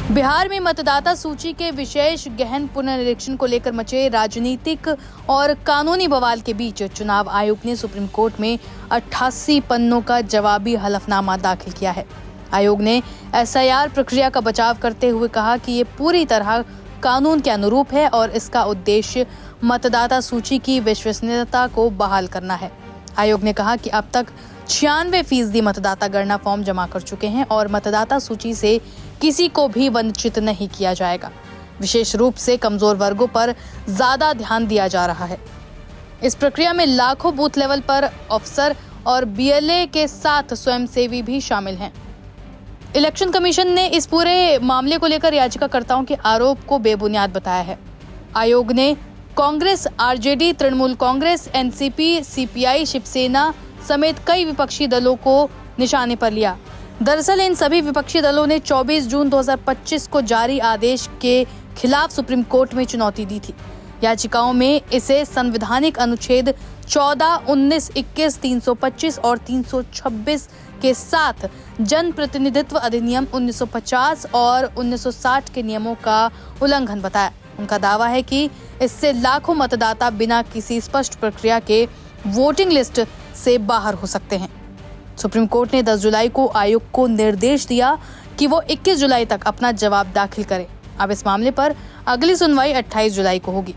बिहार में मतदाता सूची के विशेष गहन पुनर्निरीक्षण को लेकर मचे राजनीतिक और कानूनी बवाल के बीच चुनाव आयोग ने सुप्रीम कोर्ट में 88 पन्नों का जवाबी हलफनामा दाखिल किया है। आयोग ने एसआईआर प्रक्रिया का बचाव करते हुए कहा कि ये पूरी तरह कानून के अनुरूप है और इसका उद्देश्य मतदाता सूची की विश्वसनीयता को बहाल करना है। आयोग ने कहा कि अब तक 96% मतदाता गणना फॉर्म जमा कर चुके हैं और मतदाता सूची से किसी को भी वंचित नहीं किया जाएगा। विशेष रूप से कमजोर वर्गों पर ज्यादा ध्यान दिया जा रहा है। इस प्रक्रिया में लाखों बूथ लेवल पर अफसर और बीएलए के साथ स्वयंसेवी भी शामिल हैं। इलेक्शन कमीशन ने इस पूरे मामले को लेकर याचिकाकर्ताओं के आरोप को बेबुनियाद बताया है। आयोग ने कांग्रेस, आरजेडी, तृणमूल कांग्रेस, एनसीपी, सीपीआई, शिवसेना समेत कई विपक्षी दलों को निशाने पर लिया। दरअसल इन सभी विपक्षी दलों ने 24 जून 2025 को जारी आदेश के खिलाफ सुप्रीम कोर्ट में चुनौती दी थी। याचिकाओं में इसे संवैधानिक अनुच्छेद 14, 19, 21, 325 और 326 के साथ जन प्रतिनिधित्व अधिनियम 1950 और 1960 के नियमों का उल्लंघन बताया। उनका दावा है कि इससे लाखों मतदाता बिना किसी स्पष्ट प्रक्रिया के वोटिंग लिस्ट से बाहर हो सकते हैं। सुप्रीम कोर्ट ने 10 जुलाई को आयोग को निर्देश दिया कि वो 21 जुलाई तक अपना जवाब दाखिल करे। अब इस मामले पर अगली सुनवाई 28 जुलाई को होगी।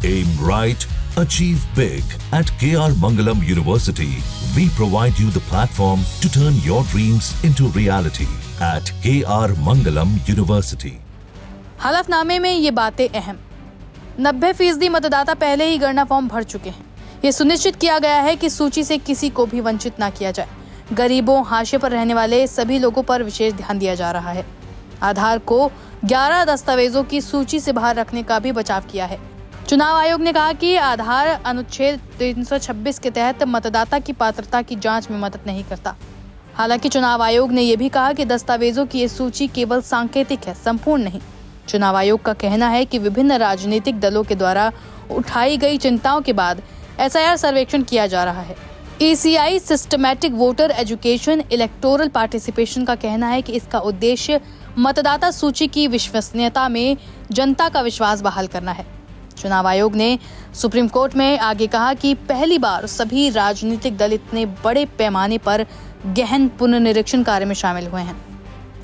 Aim right, achieve big. At KR Mangalam University, we provide you the platform to turn your dreams into reality. At KR Mangalam University. हलफनामे में ये बातें अहम। 90% मतदाता पहले ही गणना फॉर्म भर चुके हैं। ये सुनिश्चित किया गया है कि सूची से किसी को भी वंचित न किया जाए। गरीबों, हाशिए पर रहने वाले सभी लोगों पर विशेष ध्यान दिया जा रहा है। आधार को 11 दस्तावेजों की सूची से बाहर रखने का भी बचाव किया है। चुनाव आयोग ने कहा कि आधार अनुच्छेद 326 के तहत मतदाता की पात्रता की जांच में मदद नहीं करता। हालांकि चुनाव आयोग ने यह भी कहा कि दस्तावेजों की ये सूची केवल सांकेतिक है, संपूर्ण नहीं। चुनाव आयोग का कहना है कि विभिन्न राजनीतिक दलों के द्वारा उठाई गई चिंताओं के बाद एसआईआर सर्वेक्षण किया जा रहा है। ECI systematic voter education electoral participation का कहना है कि इसका उद्देश्य मतदाता सूची की विश्वसनीयता में जनता का विश्वास बहाल करना है। चुनाव आयोग ने सुप्रीम कोर्ट में आगे कहा कि पहली बार सभी राजनीतिक दल इतने बड़े पैमाने पर गहन पुनर्निरीक्षण कार्य में शामिल हुए हैं।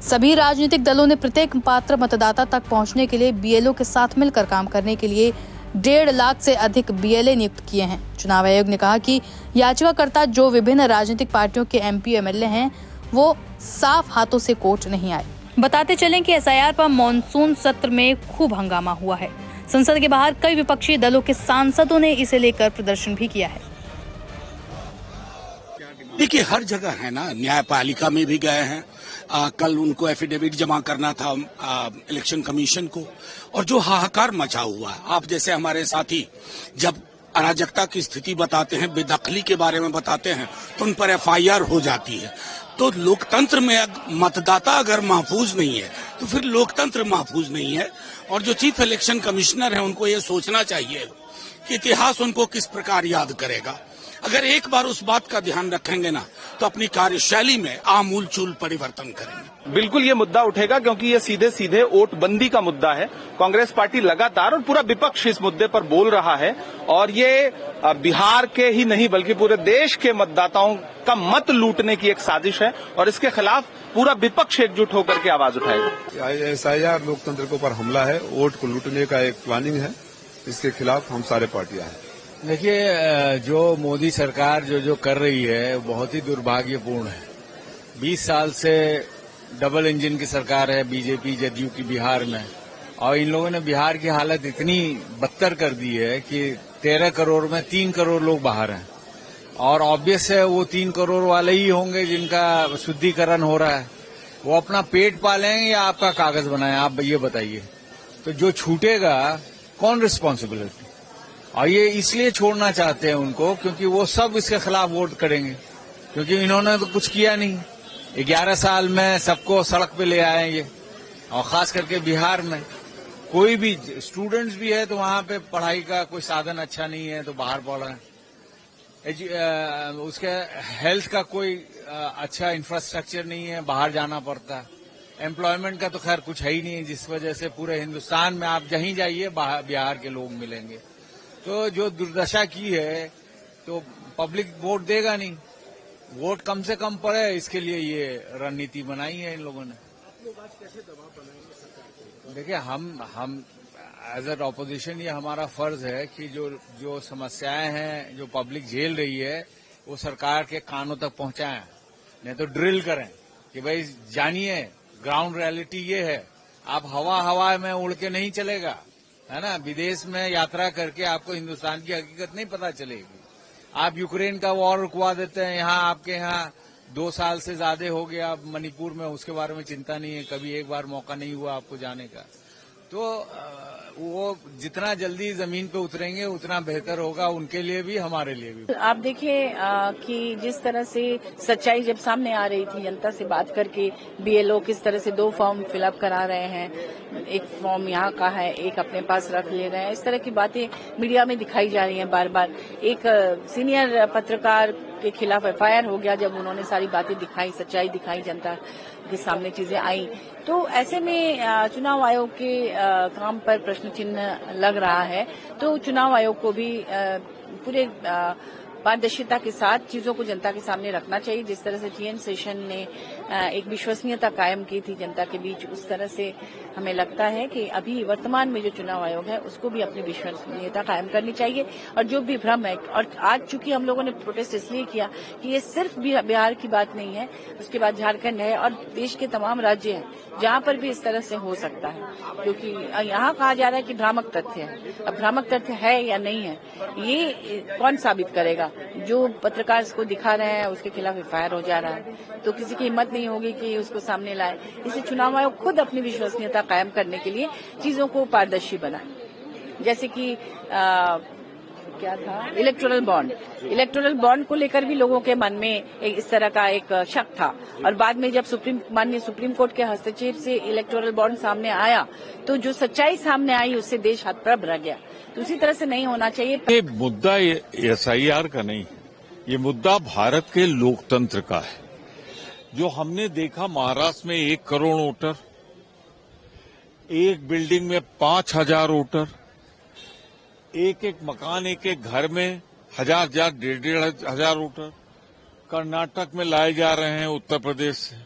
सभी राजनीतिक दलों ने प्रत्येक पात्र मतदाता तक पहुंचने के लिए बीएलओ के साथ मिलकर काम करने के लिए 1.5 लाख से अधिक बीएलए नियुक्त किए हैं। चुनाव आयोग ने कहा कि याचिकाकर्ता जो विभिन्न राजनीतिक पार्टियों के एमपी एमएलए हैं, वो साफ हाथों से कोर्ट नहीं आए। बताते चलें कि एसआईआर पर मॉनसून सत्र में खूब हंगामा हुआ है। संसद के बाहर कई विपक्षी दलों के सांसदों ने इसे लेकर प्रदर्शन भी किया है। देखिए, हर जगह है ना, न्यायपालिका में भी गए हैं। कल उनको एफिडेविट जमा करना था इलेक्शन कमीशन को, और जो हाहाकार मचा हुआ है। आप जैसे हमारे साथी जब अराजकता की स्थिति बताते हैं, बेदखली के बारे में बताते हैं, तो उन पर एफआईआर हो जाती है। तो लोकतंत्र में मतदाता अगर महफूज नहीं है तो फिर लोकतंत्र महफूज नहीं है। और जो चीफ इलेक्शन कमिश्नर है, उनको ये सोचना चाहिए कि इतिहास उनको किस प्रकार याद करेगा। अगर एक बार उस बात का ध्यान रखेंगे ना, तो अपनी कार्यशैली में आमूलचूल परिवर्तन करेंगे। बिल्कुल ये मुद्दा उठेगा, क्योंकि ये सीधे सीधे वोटबंदी का मुद्दा है। कांग्रेस पार्टी लगातार और पूरा विपक्ष इस मुद्दे पर बोल रहा है, और ये बिहार के ही नहीं बल्कि पूरे देश के मतदाताओं का मत लूटने की एक साजिश है, और इसके खिलाफ पूरा विपक्ष एकजुट होकर के आवाज उठाएगा। एसआईआर लोकतंत्र के ऊपर हमला है, वोट को लूटने का एक प्लानिंग है। इसके खिलाफ हम सारे पार्टियां हैं। देखिए, जो मोदी सरकार जो कर रही है, बहुत ही दुर्भाग्यपूर्ण है। 20 साल से डबल इंजन की सरकार है बीजेपी जदयू की बिहार में, और इन लोगों ने बिहार की हालत इतनी बदतर कर दी है कि 13 करोड़ में 3 करोड़ लोग बाहर हैं। और ऑब्वियस है वो 3 करोड़ वाले ही होंगे जिनका शुद्धिकरण हो रहा है। वो अपना पेट पालेंगे या आपका कागज बनाएं, आप ये बताइए। तो जो छूटेगा कौन रिस्पॉन्सिबिलिटी? और ये इसलिए छोड़ना चाहते हैं उनको क्योंकि वो सब इसके खिलाफ वोट करेंगे, क्योंकि इन्होंने तो कुछ किया नहीं। 11 साल में सबको सड़क पे ले आएंगे, और खास करके बिहार में कोई भी स्टूडेंट्स भी है तो वहां पे पढ़ाई का कोई साधन अच्छा नहीं है तो बाहर पढ़ रहे हैं। उसके हेल्थ का कोई अच्छा इंफ्रास्ट्रक्चर नहीं है, बाहर जाना पड़ता है। एम्प्लॉयमेंट का तो खैर कुछ है ही नहीं, जिस वजह से पूरे हिंदुस्तान में आप जहीं जाइए बिहार के लोग मिलेंगे। तो जो दुर्दशा की है तो पब्लिक वोट देगा नहीं, वोट कम से कम पड़े, इसके लिए ये रणनीति बनाई है इन लोगों ने। देखिए, हम एज एन ऑपोजिशन ये हमारा फर्ज है कि जो समस्याएं हैं जो पब्लिक झेल रही है वो सरकार के कानों तक पहुंचाएं, नहीं तो ड्रिल करें कि भाई जानिए ग्राउंड रियलिटी ये है। आप हवा में उड़ के नहीं चलेगा, है ना। विदेश में यात्रा करके आपको हिंदुस्तान की हकीकत नहीं पता चलेगी। आप यूक्रेन का वॉर रुकवा देते हैं, यहाँ आपके यहाँ 2 साल से ज्यादा हो गया मणिपुर में, उसके बारे में चिंता नहीं है, कभी एक बार मौका नहीं हुआ आपको जाने का। तो वो जितना जल्दी जमीन पे उतरेंगे उतना बेहतर होगा उनके लिए भी, हमारे लिए भी। आप देखिए कि जिस तरह से सच्चाई जब सामने आ रही थी, जनता से बात करके बीएलओ किस तरह से 2 फॉर्म फिलअप करा रहे हैं, एक फॉर्म यहाँ का है, एक अपने पास रख ले रहे हैं, इस तरह की बातें मीडिया में दिखाई जा रही हैं बार बार। एक सीनियर पत्रकार के खिलाफ एफआईआर हो गया जब उन्होंने सारी बातें दिखाई, सच्चाई दिखाई, जनता के सामने चीजें आई। तो ऐसे में चुनाव आयोग के काम पर प्रश्न चिन्ह लग रहा है। तो चुनाव आयोग को भी पूरे पारदर्शिता के साथ चीजों को जनता के सामने रखना चाहिए। जिस तरह से टीएन सेशन ने एक विश्वसनीयता कायम की थी जनता के बीच, उस तरह से हमें लगता है कि अभी वर्तमान में जो चुनाव आयोग है उसको भी अपनी विश्वसनीयता कायम करनी चाहिए। और जो भी भ्रम है, और आज चूंकि हम लोगों ने प्रोटेस्ट इसलिए किया कि ये सिर्फ बिहार की बात नहीं है, उसके बाद झारखंड है और देश के तमाम राज्य हैं जहां पर भी इस तरह से हो सकता है, क्योंकि यहाँ कहा जा रहा है कि भ्रामक तथ्य है। अब भ्रामक तथ्य है या नहीं है ये कौन साबित करेगा? जो पत्रकार इसको दिखा रहे हैं उसके खिलाफ एफआईआर हो जा रहा है, तो किसी की हिम्मत नहीं होगी कि उसको सामने लाए। इसलिए चुनाव आयोग खुद अपनी विश्वसनीयता कायम करने के लिए चीजों को पारदर्शी बनाए। जैसे कि क्या था, इलेक्टोरल बॉन्ड को लेकर भी लोगों के मन में इस तरह का एक शक था, और बाद में जब माननीय सुप्रीम कोर्ट के हस्तक्षेप से इलेक्टोरल बॉन्ड सामने आया तो जो सच्चाई सामने आई उससे देश हतप्रभ रह गया। तो उसी तरह से नहीं होना चाहिए। ये मुद्दा एसआईआर का नहीं, ये मुद्दा भारत के लोकतंत्र का है। जो हमने देखा महाराष्ट्र में 1 करोड़ वोटर, एक बिल्डिंग में 5000 वोटर, एक मकान, एक घर में 1000, 1,500 वोटर कर्नाटक में लाए जा रहे हैं, उत्तर प्रदेश से,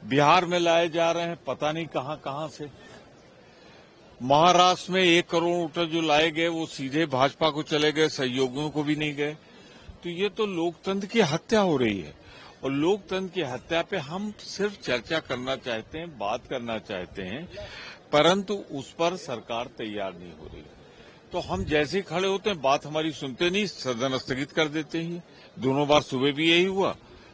बिहार में लाए जा रहे हैं, पता नहीं कहां से। महाराष्ट्र में 1 करोड़ वोटर जो लाए गए वो सीधे भाजपा को चले गए, सहयोगियों को भी नहीं गए। तो ये तो लोकतंत्र की हत्या हो रही है, और लोकतंत्र की हत्या पे हम सिर्फ चर्चा करना चाहते हैं, बात करना चाहते हैं, परंतु उस पर सरकार तैयार नहीं हो रही। तो हम जैसे खड़े होते हैं, बात हमारी सुनते नहीं, सदन स्थगित कर देते हैं। दोनों बार सुबह भी यही हुआ,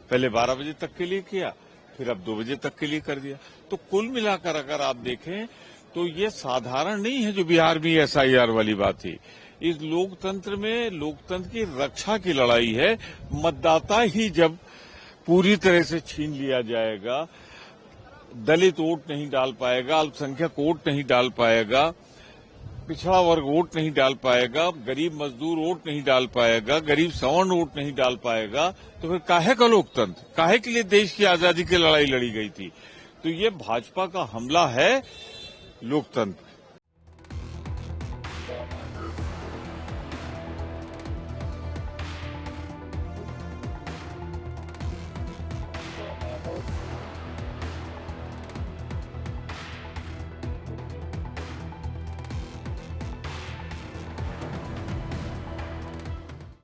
पहले 12 बजे तक के लिए किया, फिर अब 2 बजे तक के लिए कर दिया। तो कुल मिलाकर अगर आप देखें तो ये साधारण नहीं है जो बिहार में एसआईआर वाली बात थी। इस लोकतंत्र में लोकतंत्र की रक्षा की लड़ाई है। मतदाता ही जब पूरी तरह से छीन लिया जाएगा, दलित वोट नहीं डाल पाएगा, अल्पसंख्यक वोट नहीं डाल पाएगा, पिछड़ा वर्ग वोट नहीं डाल पाएगा, गरीब मजदूर वोट नहीं डाल पाएगा, गरीब सवर्ण वोट नहीं डाल पाएगा, तो फिर काहे का लोकतंत्र, काहे के लिए देश की आजादी की लड़ाई लड़ी गई थी? तो ये भाजपा का हमला है लोकतंत्र